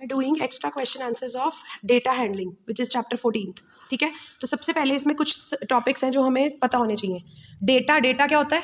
Doing extra question answers of data handling which is chapter 14। ठीक है, तो सबसे पहले इसमें कुछ टॉपिक्स हैं जो हमें पता होने चाहिए। डेटा क्या होता है?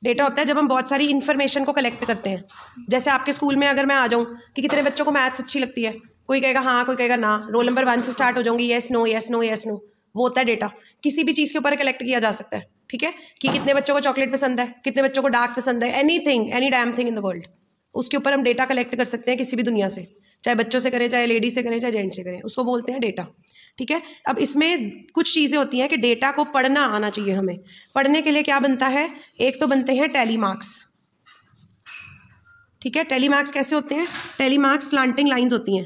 डेटा होता है जब हम बहुत सारी इन्फॉर्मेशन को कलेक्ट करते हैं। जैसे आपके स्कूल में अगर मैं आ जाऊँ कि कितने बच्चों को मैथ्स अच्छी लगती है, कोई कहेगा हाँ, कोई कहेगा ना, रोल नंबर 1 से स्टार्ट हो जाऊंगी, yes no yes no yes no, वो होता है डेटा। किसी भी चीज़ के ऊपर कलेक्ट किया जा सकता है। ठीक है, कि कितने बच्चों को चॉकलेट पसंद है, कितने बच्चों को डार्क पसंद है, anything, any damn thing in the world, उसके ऊपर हम डेटा कलेक्ट कर सकते हैं किसी भी दुनिया से, चाहे बच्चों से करें, चाहे लेडीज से करें, चाहे जेंट से करें, उसको बोलते हैं डेटा। ठीक है, अब इसमें कुछ चीज़ें होती हैं कि डेटा को पढ़ना आना चाहिए हमें। पढ़ने के लिए क्या बनता है? एक तो बनते हैं टेली मार्क्स। ठीक है, टेली मार्क्स कैसे होते हैं? टेली मार्क्स स्लांटिंग लाइंस होती हैं,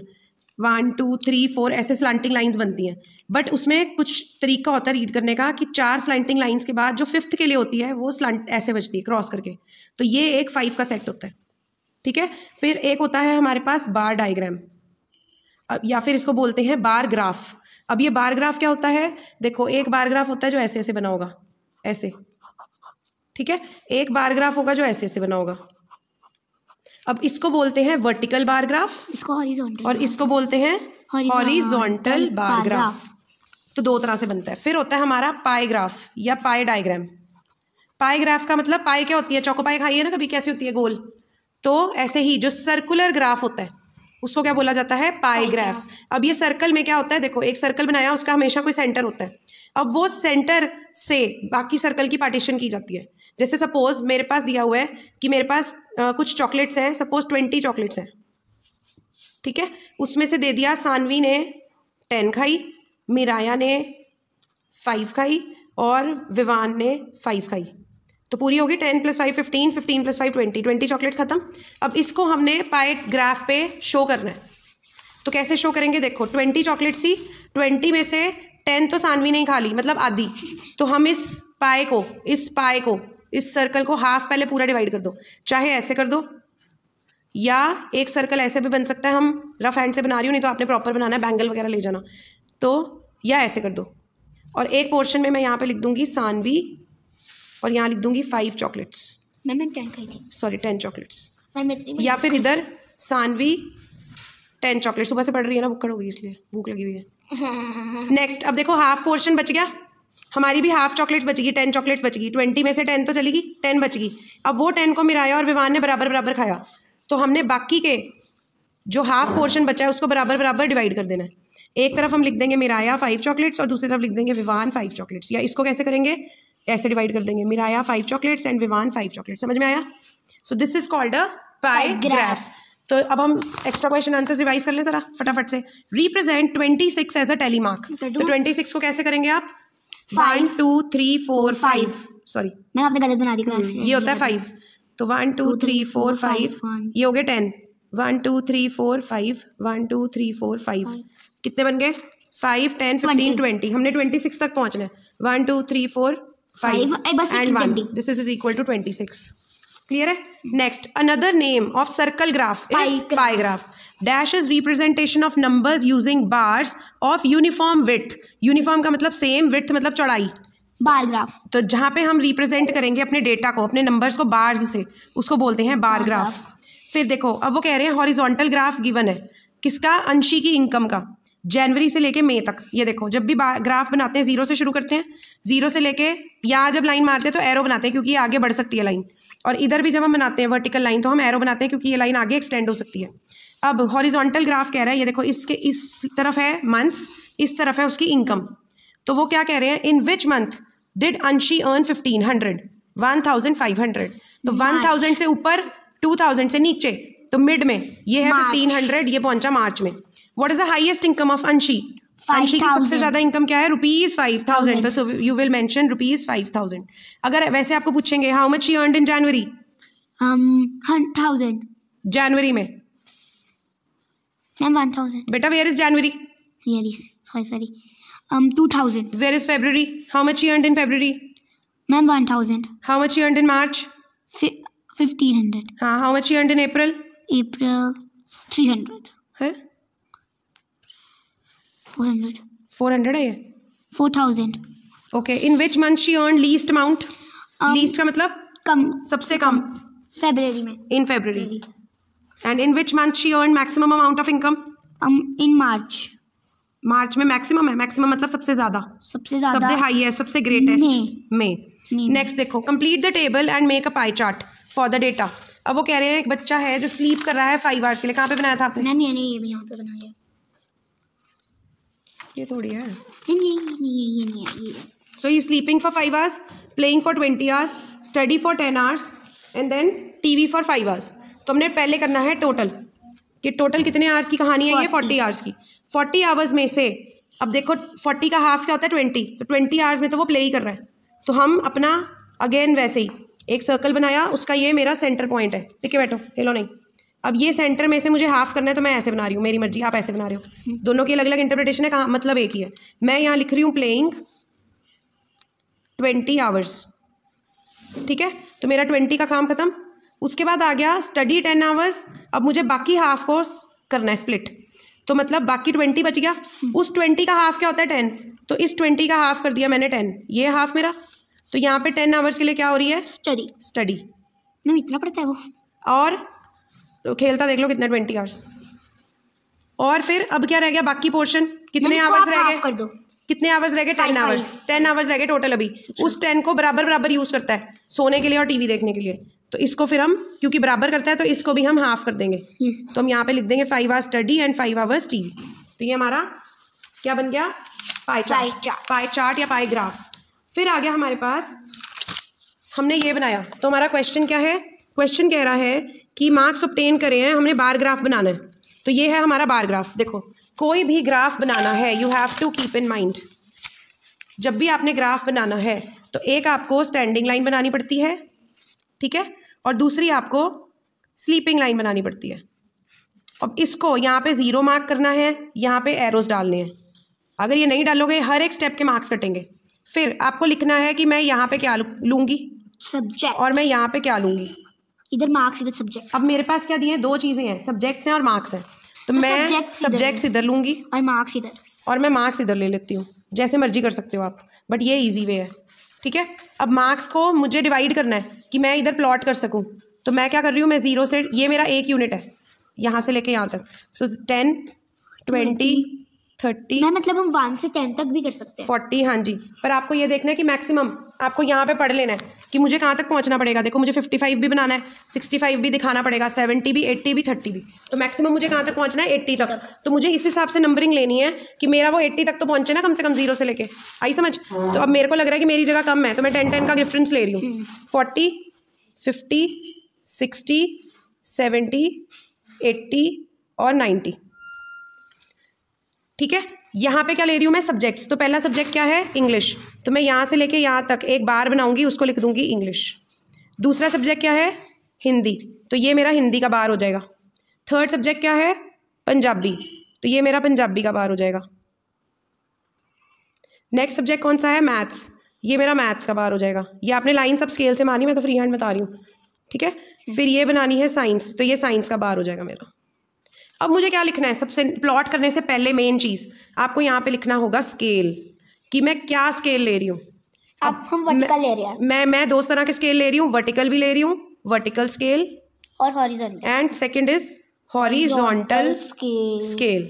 1 2 3 4 ऐसे स्लांटिंग लाइंस बनती हैं। बट उसमें कुछ तरीका होता है रीड करने का कि 4 स्लांटिंग लाइंस के बाद जो 5th के लिए होती है वो स्लांट ऐसे बजती है क्रॉस करके, तो ये एक 5 का सेट होता है। ठीक है, फिर एक होता है हमारे पास बार डायग्राम, या फिर इसको बोलते हैं बार ग्राफ। अब ये बार ग्राफ क्या होता है? देखो, एक बार ग्राफ होता है जो ऐसे ऐसे बना होगा, ऐसे। ठीक है, एक बार ग्राफ होगा जो ऐसे ऐसे बना होगा। अब इसको बोलते हैं वर्टिकल बार ग्राफ, इसको हॉरिजॉन्टल, और इसको बोलते हैं हॉरिजॉन्टल बार ग्राफ। तो 2 तरह से बनता है। फिर होता है हमारा पाई ग्राफ या पाई डायग्राम। पाई ग्राफ का मतलब, पाई क्या होती है? चौको पाई खाई है ना कभी, कैसी होती है? गोल। तो ऐसे ही जो सर्कुलर ग्राफ होता है उसको क्या बोला जाता है? पाई ग्राफ। अब ये सर्कल में क्या होता है? देखो, एक सर्कल बनाया, उसका हमेशा कोई सेंटर होता है। अब वो सेंटर से बाकी सर्कल की पार्टीशन की जाती है। जैसे सपोज मेरे पास दिया हुआ है कि मेरे पास कुछ चॉकलेट्स हैं, सपोज 20 चॉकलेट्स हैं। ठीक है, उसमें से दे दिया सानवी ने 10 खाई, मिराया ने 5 खाई, और विवान ने 5 खाई। तो पूरी होगी 10 + 5 15, 15 + 5 20, 20 चॉकलेट्स खत्म। अब इसको हमने पाई ग्राफ पे शो करना है। तो कैसे शो करेंगे? देखो, 20 चॉकलेट्स थी, 20 में से 10 तो सानवी ने खा ली, मतलब आधी। तो हम इस पाई को इस सर्कल को हाफ पहले पूरा डिवाइड कर दो, चाहे ऐसे कर दो, या एक सर्कल ऐसे भी बन सकता है। हम रफ हैंड से बना रही हूँ, नहीं तो आपने प्रॉपर बनाना है, बैंगल वगैरह ले जाना। तो या ऐसे कर दो, और एक पोर्शन में मैं यहाँ पे लिख दूंगी सानवी, और यहाँ लिख दूंगी 5 चॉकलेट्स। मैंने 10 खाई थी, सॉरी 10 चॉकलेट्स। या फिर इधर सानवी 10 चॉकलेट। सुबह से पढ़ रही है ना, भूख हो गई इसलिए, भूख लगी हुई है। नेक्स्ट, अब देखो हाफ पोर्शन बच गया, हमारी भी हाफ चॉकलेट्स बचेगी, 10 चॉकलेट्स बचेगी। 20 में से 10 तो चलेगी, 10 बचगी। अब वो 10 को मिराया और विवान ने बराबर बराबर खाया, तो हमने बाकी के जो हाफ पोर्शन बचा है उसको बराबर बराबर डिवाइड कर देना है। एक तरफ हम लिख देंगे मिराया 5 चॉकलेट्स, और दूसरी तरफ लिख देंगे विवान 5 चॉकलेट्स। या इसको कैसे करेंगे? ऐसे डिवाइड कर देंगे, मिराया 5 चॉकलेट्स एंड विवान 5 चॉकलेट्स। समझ में आया? So this is called a pi graph. तो अब हम एक्स्ट्रा क्वेश्चन आंसर्स रिवाइज कर लें जरा फटाफट से। Represent 26 as a tally mark. तो 26 को कैसे करेंगे आप? 1 2 3 4 5, सॉरी मैं आपने गलत बना दी क्लास। ये होता है 5, तो 1 2 3 4 5, ये हो गए 10। 1 2 3 4 5, 1 2 3 4 5, कितने बन गए? 5 10 15 20। हमने 26 तक पहुंचना है। 1 2 3 4 5 and 1, this is equal to 26। Clear है? Next, another name of circle graph is pie graph. Dash is representation of numbers using bars of uniform width. Uniform का मतलब सेम, विड्थ मतलब चौड़ाई। बार ग्राफ, तो जहाँ पे हम रिप्रेजेंट करेंगे अपने डेटा को, अपने नंबर्स को बार्स से, उसको बोलते हैं बार ग्राफ। फिर देखो, अब वो कह रहे हैं हॉरिजॉन्टल ग्राफ गिवन है, किसका? अंशी की इनकम का, जनवरी से लेके मई तक। ये देखो, जब भी ग्राफ बनाते हैं 0 से शुरू करते हैं, 0 से लेके यहाँ जब लाइन मारते हैं तो एरो बनाते हैं क्योंकि ये आगे बढ़ सकती है लाइन, और इधर भी जब हम बनाते हैं वर्टिकल लाइन तो हम एरो बनाते हैं क्योंकि ये लाइन आगे एक्सटेंड हो सकती है। अब हॉरिजॉन्टल ग्राफ कह रहा है, ये देखो, इसके इस तरफ है मंथ्स, इस तरफ है उसकी इनकम। तो वो क्या कह रहे हैं? इन विच मंथ डिड अंशी अर्न 1500, 1500। तो 1000 से ऊपर, 2000 से नीचे, तो मिड में ये है 1500, ये पहुंचा मार्च में। What is the highest income of अंशी? अंशी की सबसे ज्यादा इनकम क्या है? ₹5000। तो यू विल मेंशन ₹5000। अगर वैसे आपको पूछेंगे how much she earned in January, 1000 जनवरी में, मैम 1000 बेटा, where is January? sorry 2000। Where is February? How much she earned in February? Ma'am 1000। How much she earned in March? 1500। हाँ, how much she earned in April? अप्रैल 300 है, 400 है ये 4000। Okay. In which month she earn least amount? Least का मतलब कम, सबसे कम, फरवरी में, इन February. And in which month she earn maximum amount of income? In March. मार्च में मैक्सिमम है, मैक्सिमम मतलब सबसे ज्यादा, सबसे ज्यादा, सबसे हाई है, सबसे ग्रेटेस्ट में। नेक्स्ट देखो, complete the table and make a pie chart for the data. अब वो कह रहे हैं एक बच्चा है जो स्लीप कर रहा है 5 आवर्स के लिए। कहाँ पे बनाया था आपने? मैम ये नहीं, ये यहाँ पे बनाया, ये थोड़ी है, ये नहीं है। So he is sleeping for 5 hours, playing for 20 hours, study for 10 hours and then TV for 5 hours. तो हमने पहले करना है टोटल, कि टोटल कितने आवर्स की कहानी है ये? 40 आवर्स की। 40 आवर्स में से अब देखो 40 का हाफ क्या होता है? 20। तो 20 आवर्स में तो वो प्ले ही कर रहा है। तो हम अपना अगेन वैसे ही एक सर्कल बनाया, उसका ये मेरा सेंटर पॉइंट है। ठीक है, बैठो, हिलो नहीं। अब ये सेंटर में से मुझे हाफ करना है, तो मैं ऐसे बना रही हूँ, मेरी मर्जी, आप ऐसे बना रहे हो। दोनों की अलग अलग इंटरप्रिटेशन है, कहाँ मतलब एक ही है। मैं यहाँ लिख रही हूँ प्लेइंग 20 आवर्स। ठीक है, तो मेरा 20 का काम खत्म। उसके बाद आ गया स्टडी 10 आवर्स। अब मुझे बाकी हाफ को करना है स्प्लिट, तो मतलब बाकी 20 बच गया। उस 20 का हाफ क्या होता है? 10। तो इस 20 का हाफ कर दिया मैंने 10, ये हाफ मेरा। तो यहाँ पे 10 आवर्स के लिए क्या हो रही है? स्टडी। मैम इतना पड़ता है वो। और तो खेलता देख लो कितना, 20 आवर्स। और फिर अब क्या रह गया? बाकी पोर्शन कितने आवर्स रह गए? कर दो। कितने आवर्स रह गए? 10 आवर्स। 10 आवर्स रह गए टोटल अभी। उस 10 को बराबर बराबर यूज करता है सोने के लिए और टीवी देखने के लिए। तो इसको फिर हम, क्योंकि बराबर करता है, तो इसको भी हम हाफ कर देंगे। तो हम यहाँ पे लिख देंगे 5 hours study and 5 hours TV. तो ये हमारा क्या बन गया? पाई चार्ट या पाई ग्राफ। फिर आ गया हमारे पास, हमने ये बनाया। तो हमारा क्वेश्चन क्या है? क्वेश्चन कह रहा है कि मार्क्स ऑब्टेन करे हैं, हमने बार ग्राफ बनाना है। तो ये है हमारा बार ग्राफ। देखो, कोई भी ग्राफ बनाना है, you have to keep in mind, जब भी आपने ग्राफ बनाना है तो एक आपको स्टैंडिंग लाइन बनानी पड़ती है, ठीक है, और दूसरी आपको स्लीपिंग लाइन बनानी पड़ती है। अब इसको यहाँ पे 0 मार्क करना है, यहाँ पे एरोस डालने हैं। अगर ये नहीं डालोगे, हर एक स्टेप के मार्क्स कटेंगे। फिर आपको लिखना है कि मैं यहाँ पे क्या लूँगी? सब्जेक्ट। और मैं यहाँ पे क्या लूँगी? इधर मार्क्स, इधर सब्जेक्ट। अब मेरे पास क्या दिए हैं? 2 चीज़ें हैं, सब्जेक्ट्स हैं और मार्क्स हैं। तो मैं सब्जेक्ट्स इधर लूँगी और मार्क्स इधर, और मैं मार्क्स इधर ले लेती हूँ। जैसे मर्जी कर सकते हो आप, बट ये इजी वे है। ठीक है, अब मार्क्स को मुझे डिवाइड करना है कि मैं इधर प्लॉट कर सकूँ। तो मैं क्या कर रही हूँ? मैं 0 से, ये मेरा 1 यूनिट है, यहाँ से लेके यहाँ तक। सो 10, 20, 30, मैं मतलब हम 1 से 10 तक भी कर सकते हैं, 40। हाँ जी, पर आपको ये देखना है कि मैक्सिमम आपको यहाँ पे पढ़ लेना है कि मुझे कहाँ तक पहुँचना पड़ेगा। देखो, मुझे 55 भी बनाना है, 65 भी दिखाना पड़ेगा, 70 भी, 80 भी, 30 भी। तो मैक्सिमम मुझे कहाँ तक पहुँचना है? 80 तक। तो मुझे इस हिसाब से नंबरिंग लेनी है कि मेरा वो 80 तक तो पहुँचे ना, कम से कम 0 से लेके। आई समझ? तो अब मेरे को लग रहा है कि मेरी जगह कम है, तो मैं 10-10 का डिफरेंस ले रही हूँ। 40, 50, 60, 70, 80 और 90। ठीक है, यहाँ पे क्या ले रही हूँ मैं? सब्जेक्ट्स। तो पहला सब्जेक्ट क्या है? इंग्लिश। तो मैं यहाँ से लेके यहाँ तक एक बार बनाऊंगी, उसको लिख दूंगी इंग्लिश। दूसरा सब्जेक्ट क्या है? हिंदी। तो ये मेरा हिंदी का बार हो जाएगा। थर्ड सब्जेक्ट क्या है? पंजाबी। तो ये मेरा पंजाबी का बार हो जाएगा। नेक्स्ट सब्जेक्ट कौन सा है? मैथ्स। ये मेरा मैथ्स का बार हो जाएगा। ये आपने लाइन सब स्केल से मानी, मैं तो फ्री हैंड बता रही हूँ। ठीक है, फिर ये बनानी है साइंस। तो ये साइंस का बार हो जाएगा मेरा। अब मुझे क्या लिखना है? सबसे प्लॉट करने से पहले मेन चीज़ आपको यहाँ पे लिखना होगा स्केल, कि मैं क्या स्केल ले रही हूँ। अब हम वर्टिकल ले रहे हैं। मैं 2 तरह के स्केल ले रही हूँ, वर्टिकल भी ले रही हूँ, वर्टिकल स्केल और horizontal, and second is horizontal scale.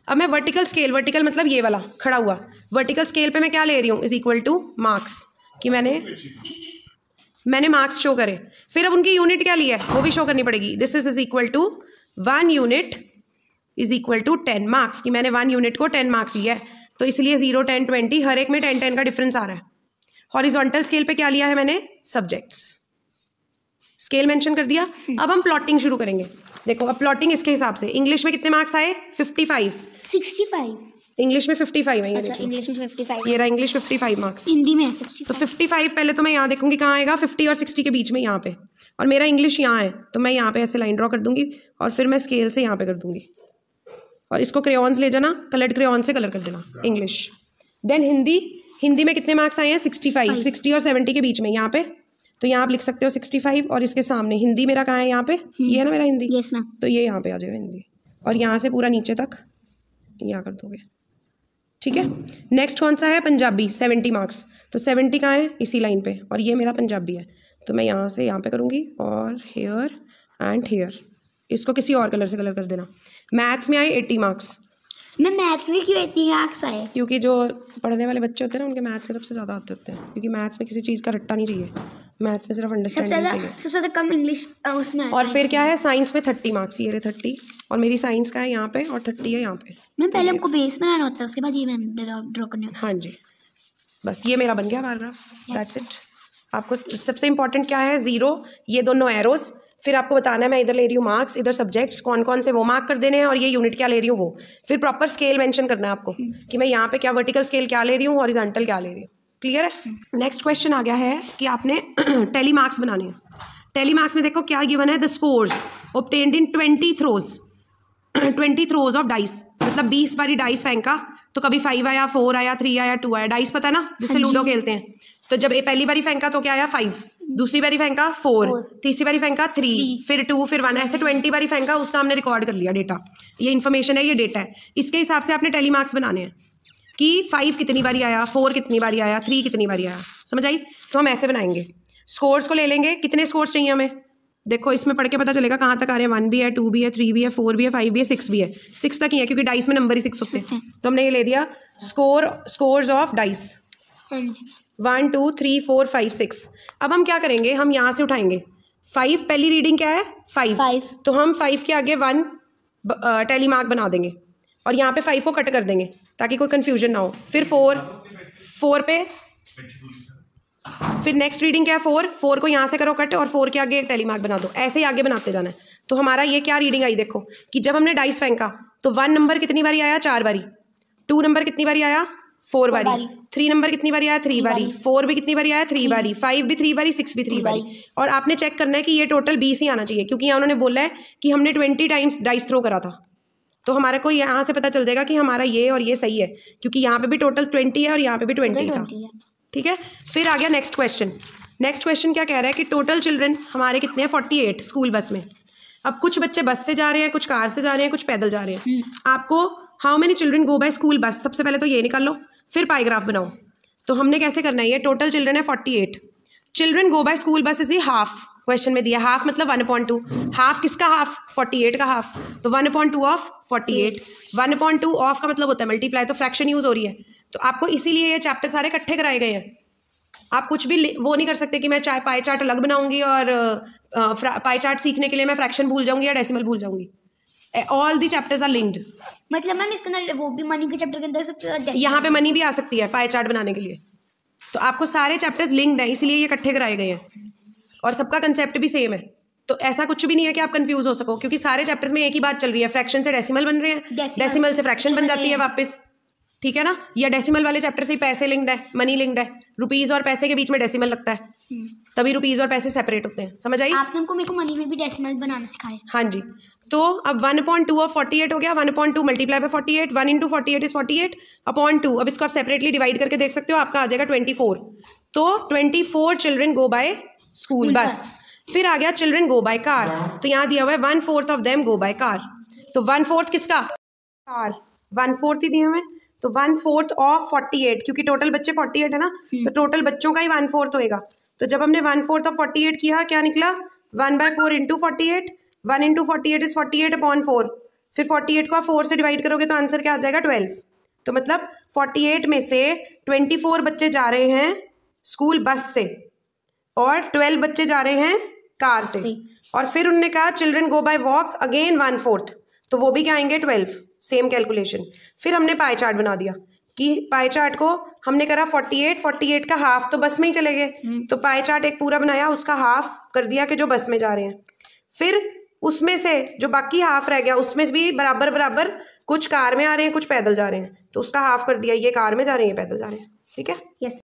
अब मैं वर्टिकल स्केल, वर्टिकल मतलब ये वाला खड़ा हुआ, वर्टिकल स्केल पे मैं क्या ले रही हूँ? इज इक्वल टू मार्क्स, कि मैंने मार्क्स शो करे। फिर अब उनकी यूनिट क्या ली है वो भी शो करनी पड़ेगी। This is equal to 1 unit is equal to 10 marks, कि मैंने 1 यूनिट को 10 मार्क्स लिया है। तो इसलिए 0, 10, 20 हर एक में 10-10 का डिफरेंस आ रहा है। हॉरिजॉन्टल स्केल पे क्या लिया है मैंने? सब्जेक्ट्स। स्केल मेंशन कर दिया। अब हम प्लॉटिंग शुरू करेंगे। देखो, अब प्लॉटिंग इसके हिसाब से, इंग्लिश में कितने मार्क्स आए? 55, 65। इंग्लिश में 55 है। अच्छा, इंग्लिश में 55, ये रहा इंग्लिश 55 मार्क्स। हिंदी में 65। तो 55 पहले तो मैं यहाँ देखूंगी कहाँ आएगा, 50 और 60 के बीच में यहाँ पे, और मेरा इंग्लिश यहाँ है, तो मैं यहाँ पे ऐसे लाइन ड्रॉ कर दूंगी और फिर मैं स्केल से यहाँ पे कर दूंगी, और इसको क्रेयॉन्स ले जाना, कलर्ड क्रेयॉन से कलर कर देना। इंग्लिश। देन हिंदी। हिंदी में कितने मार्क्स आए हैं? 65, 60 और 70 के बीच में यहाँ पे। तो यहाँ आप लिख सकते हो 65, और इसके सामने हिंदी मेरा कहाँ है? यहाँ पे, ये है ना मेरा हिंदी। Yes ma'am. तो ये यहाँ पे आ जाएगा हिंदी, और यहाँ से पूरा नीचे तक यहाँ कर दोगे। ठीक है, नेक्स्ट कौन सा है? पंजाबी। 70 मार्क्स। तो 70 कहाँ है? इसी लाइन पे, और ये मेरा पंजाबी है। तो मैं यहाँ से यहाँ पे करूँगी, और हेयर एंड हेयर, इसको किसी और कलर से कलर कर देना। मैथ्स में आए 80 मार्क्स। मैं मैथ्स में क्यों 80 मार्क्स आए? क्योंकि जो पढ़ने वाले बच्चे होते हैं ना उनके मैथ्स में सबसे ज़्यादा आते होते हैं, क्योंकि मैथ्स में किसी चीज़ का रट्टा नहीं चाहिए, मैथ्स में सिर्फ अंडरस्टैंडिंग चाहिए। सबसे ज़्यादा कम इंग्लिश उसमें। और फिर क्या है, साइंस में 30 मार्क्स, ये रहे 30, और मेरी साइंस का है यहाँ पे और 30 है यहाँ पे। मैं पहले हमको बेस बनाना होता है, उसके बाद ये मैंने ड्रॉ करना होता है। हाँ जी, बस ये मेरा बन गया पैराग्राफ, दैट्स इट। आपको सबसे इंपॉर्टेंट क्या है, 0, ये दोनों एरोस, फिर आपको बताना है मैं इधर ले रही हूँ मार्क्स, इधर सब्जेक्ट्स कौन कौन से वो मार्क कर देने हैं, और ये यूनिट क्या ले रही हूँ वो। फिर प्रॉपर स्केल मेंशन करना है आपको कि मैं यहाँ पे क्या वर्टिकल स्केल क्या ले रही हूँ, हॉरिजॉन्टल क्या ले रही हूँ। क्लियर है? नेक्स्ट क्वेश्चन आ गया है कि आपने टेली मार्क्स बनाने हैं। टेली मार्क्स में देखो क्या गिवन है, the scores obtained in 20 throws of dice, मतलब 20 बारी डाइस फेंका तो कभी 5 आया, 4 आया, 3 आया, 2 आया। डाइस पता है ना, जिससे लूडो खेलते हैं। तो जब पहली बारी फेंका तो क्या आया 5, दूसरी बारी फेंका 4, तीसरी बारी फेंका 3, फिर 2, फिर 1, ऐसे 20 बारी फेंका, उसका हमने रिकॉर्ड कर लिया डेटा। ये इन्फॉर्मेशन है, ये डेटा है। इसके हिसाब से आपने टेली मार्क्स बनाने हैं कि 5 कितनी बारी आया, 4 कितनी बारी आया, 3 कितनी बारी आया। समझ आई? तो हम ऐसे बनाएंगे, स्कोर्स को ले लेंगे। कितने स्कोर्स चाहिए हमें, देखो इसमें पढ़ के पता चलेगा कहाँ तक आ रहे हैं। 1 भी है, 2 भी है, 3 भी है, 4 भी है, 5 भी है, 6 भी है। 6 तक ही है क्योंकि डाइस में नंबर ही 6 होते हैं। तो हमने ये ले दिया स्कोर्स ऑफ डाइस, 1 2 3 4 5 6। अब हम क्या करेंगे, हम यहाँ से उठाएंगे 5, पहली रीडिंग क्या है 5, तो हम 5 के आगे 1 टेली मार्क बना देंगे और यहाँ पे 5 को कट कर देंगे ताकि कोई कंफ्यूजन ना हो। फिर 4 पे, फिर नेक्स्ट रीडिंग क्या है 4 को यहाँ से करो कट और 4 के आगे एक टेली मार्क बना दो। ऐसे ही आगे बनाते जाना है। तो हमारा ये क्या रीडिंग आई, देखो कि जब हमने डाइस फेंका तो 1 नंबर कितनी बारी आया, 4 बारी, 2 नंबर कितनी बारी आया, 4 बारी, 3 नंबर कितनी बारी आया, 3 बारी, 4 भी कितनी बारी आया, 3 बारी, 5 भी 3 बारी, 6 भी 3 बारी। और आपने चेक करना है कि ये टोटल 20 ही आना चाहिए, क्योंकि यहाँ उन्होंने बोला है कि हमने 20 टाइम्स डाइस थ्रो करा था। तो हमारे को यहाँ से पता चल जाएगा कि हमारा ये और ये सही है, क्योंकि यहाँ पे भी टोटल 20 है और यहाँ पे भी 20 था। ठीक है, फिर आ गया नेक्स्ट क्वेश्चन। नेक्स्ट क्वेश्चन क्या कह रहा है कि टोटल चिल्ड्रन हमारे कितने हैं, 48 स्कूल बस में। अब कुछ बच्चे बस से जा रहे हैं, कुछ कार से जा रहे हैं, कुछ पैदल जा रहे हैं। आपको how many children go by school bus, सबसे पहले तो ये निकाल लो, फिर पाईग्राफ बनाओ। तो हमने कैसे करना है, ये टोटल चिल्ड्रन है 48, children go by school bus is ही हाफ। क्वेश्चन में दिया हाफ मतलब 1/2, हाफ किसका हाफ, 48 का हाफ, तो 1/2 ऑफ 48। 1/2 ऑफ का मतलब होता है मल्टीप्लाई, तो फ्रैक्शन यूज हो रही है। तो आपको इसीलिए ये चैप्टर सारे इकट्ठे कराए गए हैं। आप कुछ भी वो नहीं कर सकते कि मैं चाहे पाई चार्ट अलग बनाऊंगी और पाई चार्ट सीखने के लिए मैं फ्रैक्शन भूल जाऊंगी या डेसिमल भूल जाऊंगी। All the chapters are linked. मतलब मैम इसके अंदर वो भी मनी के चैप्टर के अंदर सबसे यहाँ पे मनी भी आ सकती है पाई चार्ट बनाने के लिए। तो आपको सारे चैप्टर्स लिंक्ड हैं, इसलिए ये इकट्ठे कराए गए हैं और सबका कंसेप्ट भी सेम है। तो ऐसा कुछ भी नहीं है कि आप कंफ्यूज हो सको, क्योंकि सारे चैप्टर्स में एक ही बात चल रही है, फ्रैक्शन से डेसिमल बन रहे हैं, डेसिमल से फ्रैक्शन बन जाती है वापस। ठीक है ना, या डेसिमल वाले चैप्टर से ही पैसे लिंक्ड है, मनी लिंक्ड है, रुपीज और पैसे के बीच में डेसिमल लगता है, तभी रुपीज और पैसे सेपरेट होते हैं। समझ आई? आपने हमको मेरे को मनी में भी डेसिमल बनाना सिखाया। हाँ जी। तो अब 1/2 ऑफ 48 हो गया, 1/2 मल्टीप्लाई बाय 48, 1 × 48 इज 48 अपॉन 2। अब इसको आप सेपरेटली डिवाइड करके देख सकते हो, आपका आ जाएगा 24। तो 24 चिल्ड्रन गो बाय स्कूल बस। फिर आ गया चिल्ड्रन गो बाय कार, तो यहाँ दिया हुआ है 1/4 of them go by car. तो 1/4 किसका, कार, 1/4 ही दिए हुए। तो 1/4 ऑफ 48, क्योंकि टोटल बच्चे 48 है ना, तो टोटल बच्चों का ही 1/4 होएगा। तो जब हमने 1/4 ऑफ 48 किया, क्या निकला, 1/4 इंटू 48, 1 × 48 इज 48/4। फिर 48 को आप 4 से डिवाइड करोगे तो आंसर क्या आ जाएगा, 12। तो मतलब 48 में से 24 बच्चे जा रहे हैं स्कूल बस से और 12 बच्चे जा रहे हैं कार से। और फिर उन्होंने कहा children go bye walk again 1/4, तो वो भी क्या आएंगे 12, सेम कैलकुलेशन। फिर हमने पाई चार्ट बना दिया कि पाई चार्ट को हमने करा 48 का हाफ तो बस में ही चले गए, तो पाई चार्ट एक पूरा बनाया, उसका हाफ कर दिया कि जो बस में जा रहे हैं। फिर उसमें से जो बाकी हाफ रह गया उसमें भी बराबर बराबर, कुछ कार में आ रहे हैं कुछ पैदल जा रहे हैं, तो उसका हाफ कर दिया, ये कार में जा रहे हैं ये पैदल जा रहे हैं। ठीक है, यस।